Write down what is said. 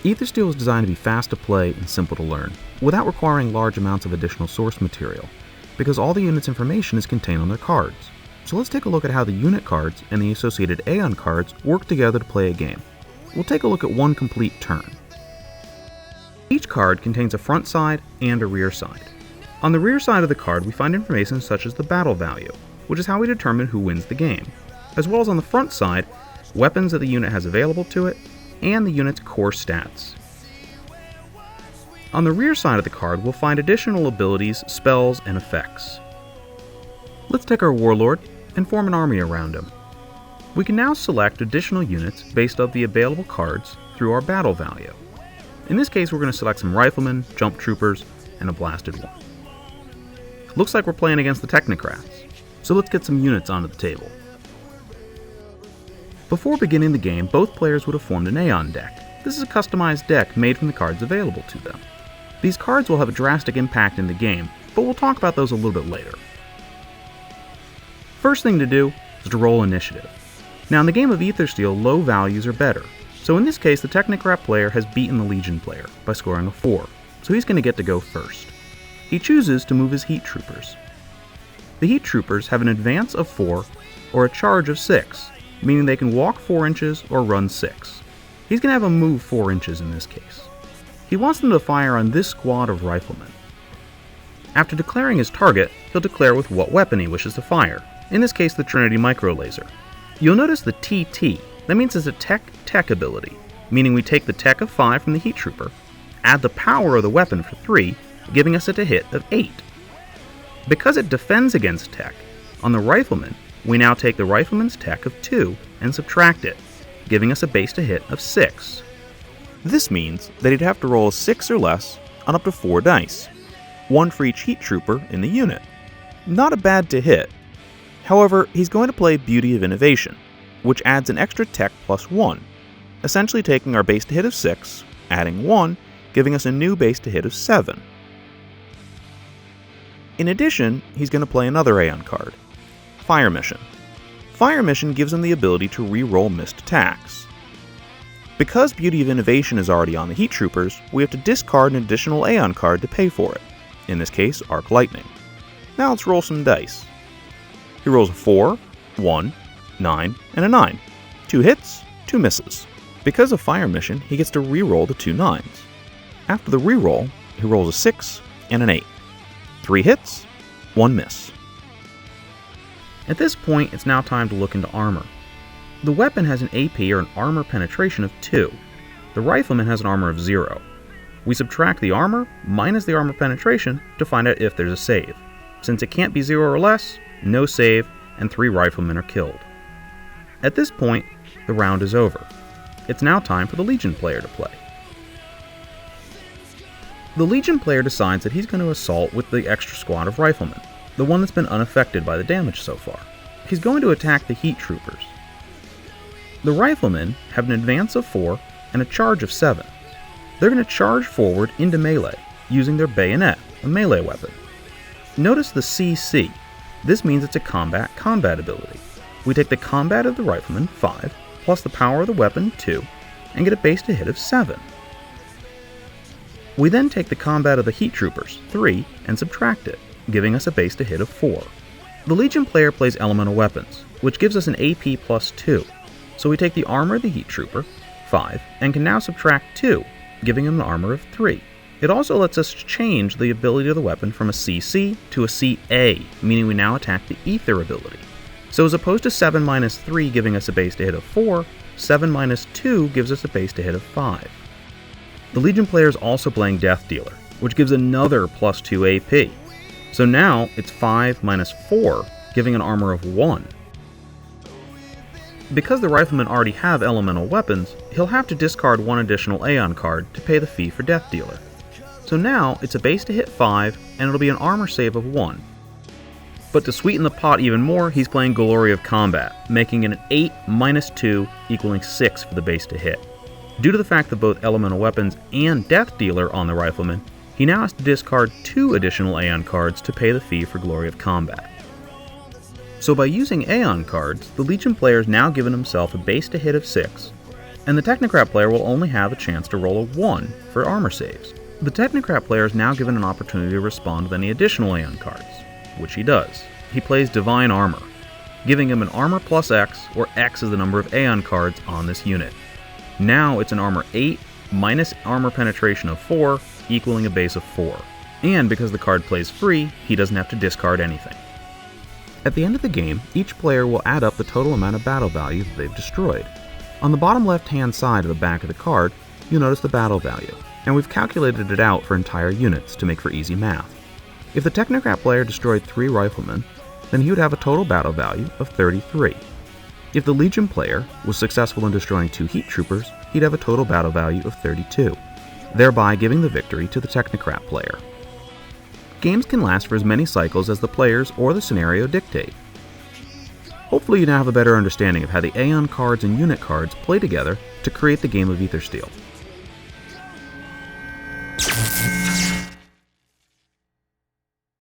Aethersteel is designed to be fast to play and simple to learn, without requiring large amounts of additional source material, because all the unit's information is contained on their cards. So let's take a look at how the unit cards and the associated Aeon cards work together to play a game. We'll take a look at one complete turn. Each card contains a front side and a rear side. On the rear side of the card, we find information such as the battle value, which is how we determine who wins the game, as well as on the front side, weapons that the unit has available to it, and the unit's core stats. On the rear side of the card, we'll find additional abilities, spells, and effects. Let's take our warlord and form an army around him. We can now select additional units based on the available cards through our battle value. In this case, we're going to select some riflemen, jump troopers, and a blasted one. Looks like we're playing against the technocrats, so let's get some units onto the table. Before beginning the game, both players would have formed an Aeon deck. This is a customized deck made from the cards available to them. These cards will have a drastic impact in the game, but we'll talk about those a little bit later. First thing to do is to roll initiative. Now in the game of Aethersteel, low values are better, so in this case the Technocrat player has beaten the Legion player by scoring a 4, so he's going to get to go first. He chooses to move his Heat Troopers. The Heat Troopers have an advance of 4 or a charge of 6, meaning they can walk 4 inches or run 6. He's going to have a move 4 inches in this case. He wants them to fire on this squad of riflemen. After declaring his target, he'll declare with what weapon he wishes to fire, in this case the Trinity Micro Laser. You'll notice the TT, that means it's a tech ability, meaning we take the tech of 5 from the Heat Trooper, add the power of the weapon for 3, giving us a hit of 8. Because it defends against tech, on the rifleman, we now take the rifleman's tech of 2 and subtract it, giving us a base to hit of 6. This means that he'd have to roll a 6 or less on up to 4 dice, 1 for each Heat Trooper in the unit. Not a bad to hit. However, he's going to play Beauty of Innovation, which adds an extra tech plus 1, essentially taking our base to hit of 6, adding 1, giving us a new base to hit of 7. In addition, he's going to play another Aeon card, Fire Mission. Fire Mission gives him the ability to re-roll missed attacks. Because Beauty of Innovation is already on the Heat Troopers, we have to discard an additional Aeon card to pay for it, in this case Arc Lightning. Now let's roll some dice. He rolls a 4, 1, 9, and a 9. 2 hits, 2 misses. Because of Fire Mission, he gets to re-roll the 2 9s. After the re-roll, he rolls a 6 and an 8. 3 hits, 1 miss. At this point, it's now time to look into armor. The weapon has an AP or an armor penetration of 2. The rifleman has an armor of 0. We subtract the armor minus the armor penetration to find out if there's a save. Since it can't be 0 or less, no save, and 3 riflemen are killed. At this point, the round is over. It's now time for the Legion player to play. The Legion player decides that he's going to assault with the extra squad of riflemen, the one that's been unaffected by the damage so far. He's going to attack the Heat Troopers. The riflemen have an advance of 4 and a charge of 7. They're going to charge forward into melee, using their bayonet, a melee weapon. Notice the CC. This means it's a combat ability. We take the combat of the rifleman, 5, plus the power of the weapon, 2, and get a base to hit of 7. We then take the combat of the Heat Troopers, 3, and subtract it, giving us a base to hit of 4. The Legion player plays elemental weapons, which gives us an AP plus 2. So we take the armor of the Heat Trooper, 5, and can now subtract 2, giving him an armor of 3. It also lets us change the ability of the weapon from a CC to a CA, meaning we now attack the Ether ability. So as opposed to 7 minus 3 giving us a base to hit of 4, 7 minus 2 gives us a base to hit of 5. The Legion player is also playing Death Dealer, which gives another plus 2 AP. So now it's 5 minus 4, giving an armor of 1. Because the riflemen already have elemental weapons, he'll have to discard 1 additional Aeon card to pay the fee for Death Dealer. So now it's a base to hit 5, and it'll be an armor save of 1. But to sweeten the pot even more, he's playing Glory of Combat, making it an 8 minus 2 equaling 6 for the base to hit. Due to the fact that both elemental weapons and Death Dealer on the rifleman, he now has to discard 2 additional Aeon cards to pay the fee for Glory of Combat. So by using Aeon cards, the Legion player has now given himself a base to hit of 6, and the Technocrat player will only have a chance to roll a 1 for armor saves. The Technocrat player is now given an opportunity to respond with any additional Aeon cards, which he does. He plays Divine Armor, giving him an armor plus X, where X is the number of Aeon cards on this unit. Now it's an armor 8 minus armor penetration of 4, equaling a base of 4. And because the card plays free, he doesn't have to discard anything. At the end of the game, each player will add up the total amount of battle value that they've destroyed. On the bottom left-hand side of the back of the card, you'll notice the battle value, and we've calculated it out for entire units to make for easy math. If the Technocrat player destroyed 3 riflemen, then he would have a total battle value of 33. If the Legion player was successful in destroying 2 heat troopers, he'd have a total battle value of 32, thereby giving the victory to the Technocrat player. Games can last for as many cycles as the players or the scenario dictate. Hopefully you now have a better understanding of how the Aeon cards and unit cards play together to create the game of Aethersteel.